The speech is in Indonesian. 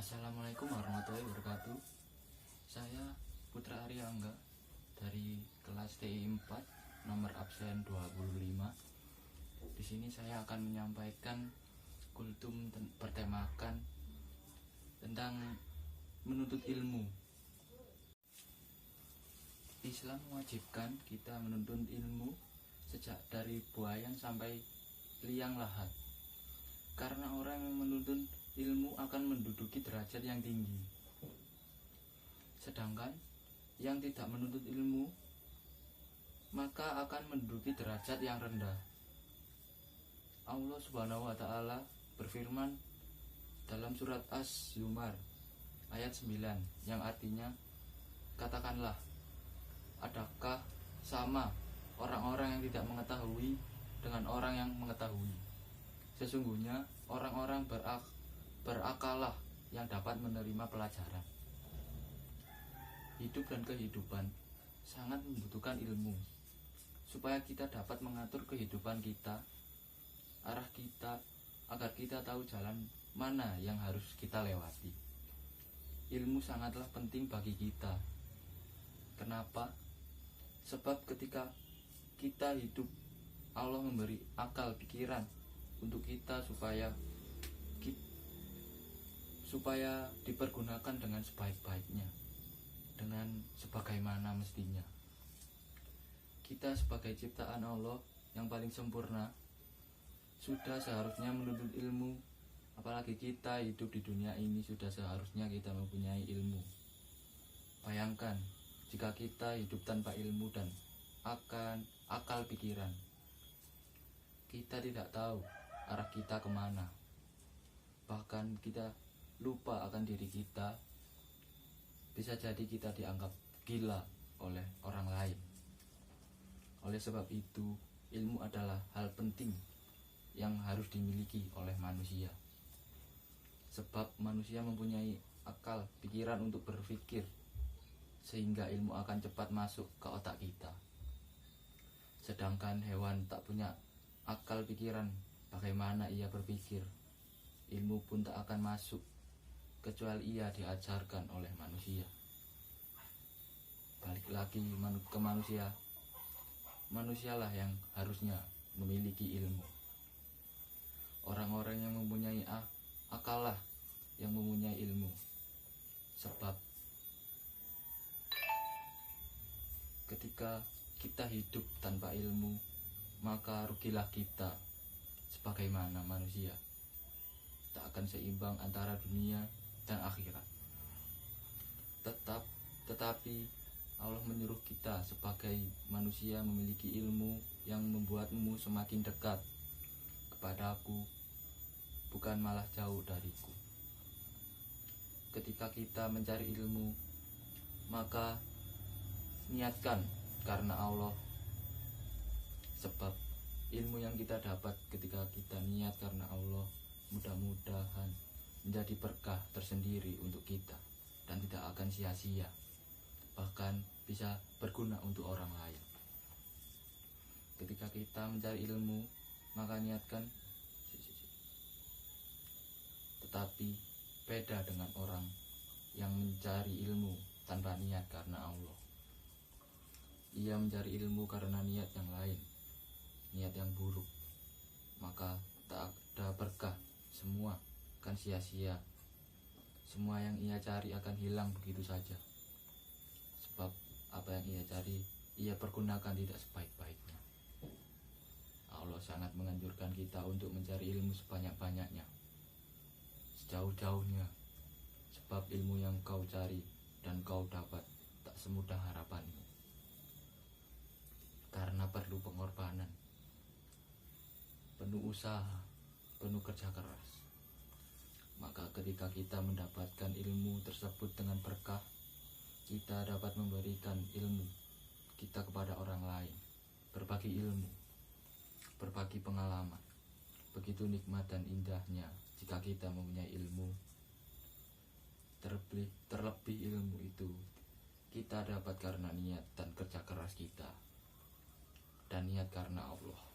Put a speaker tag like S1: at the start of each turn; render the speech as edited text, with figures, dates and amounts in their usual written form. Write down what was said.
S1: Assalamualaikum warahmatullahi wabarakatuh. Saya Putra Aryangga dari kelas TI 4, nomor absen 25. Di sini saya akan menyampaikan kultum bertemakan tentang menuntut ilmu. Islam mewajibkan kita menuntut ilmu sejak dari buayan sampai liang lahat. Karena orang yang menuntut ilmu akan menduduki derajat yang tinggi. Sedangkan yang tidak menuntut ilmu maka akan menduduki derajat yang rendah. Allah Subhanahu wa taala berfirman dalam surat Az-Zumar ayat 9 yang artinya, katakanlah, adakah sama orang-orang yang tidak mengetahui dengan orang yang mengetahui? Sesungguhnya orang-orang berakalah yang dapat menerima pelajaran. Hidup dan kehidupan sangat membutuhkan ilmu supaya kita dapat mengatur kehidupan kita, arah kita, agar kita tahu jalan mana yang harus kita lewati. Ilmu sangatlah penting bagi kita. Kenapa? Sebab ketika kita hidup, Allah memberi akal pikiran untuk kita supaya dipergunakan dengan sebaik-baiknya, dengan sebagaimana mestinya. Kita sebagai ciptaan Allah yang paling sempurna sudah seharusnya menuntut ilmu. Apalagi kita hidup di dunia ini, sudah seharusnya kita mempunyai ilmu. Bayangkan jika kita hidup tanpa ilmu dan akal pikiran, kita tidak tahu arah kita kemana. Bahkan kita lupa akan diri kita. Bisa jadi kita dianggap gila oleh orang lain. Oleh sebab itu, ilmu adalah hal penting yang harus dimiliki oleh manusia. Sebab manusia mempunyai akal pikiran untuk berpikir, sehingga ilmu akan cepat masuk ke otak kita. Sedangkan hewan tak punya akal pikiran, bagaimana ia berpikir? Ilmu pun tak akan masuk kecuali ia diajarkan oleh manusia. Balik lagi ke manusia. Manusialah yang harusnya memiliki ilmu. Orang-orang yang mempunyai akal lah yang mempunyai ilmu. Sebab ketika kita hidup tanpa ilmu, maka rugilah kita sebagaimana manusia. Tak akan seimbang antara dunia dan akhirat. Tetapi Allah menyuruh kita sebagai manusia memiliki ilmu yang membuatmu semakin dekat kepadaku, bukan malah jauh dariku. Ketika kita mencari ilmu, maka niatkan karena Allah. Sebab ilmu yang kita dapat ketika kita niat karena Allah, mudah-mudahan menjadi berkah tersendiri untuk kita dan tidak akan sia-sia, bahkan bisa berguna untuk orang lain. Ketika kita mencari ilmu, maka niatkan. Tetapi beda dengan orang yang mencari ilmu tanpa niat karena Allah. Ia mencari ilmu karena niat yang lain, niat yang buruk, maka tak ada berkah. Semua akan sia-sia. Semua yang ia cari akan hilang begitu saja. Sebab apa yang ia cari, ia pergunakan tidak sebaik-baiknya. Allah sangat menganjurkan kita untuk mencari ilmu sebanyak-banyaknya, sejauh-jauhnya. Sebab ilmu yang kau cari dan kau dapat tak semudah harapanmu. Karena perlu pengorbanan, penuh usaha, penuh kerja keras. Maka ketika kita mendapatkan ilmu tersebut dengan berkah, kita dapat memberikan ilmu kita kepada orang lain, berbagi ilmu, berbagi pengalaman. Begitu nikmat dan indahnya jika kita mempunyai ilmu. Terlebih ilmu itu kita dapat karena niat dan kerja keras kita, dan niat karena Allah.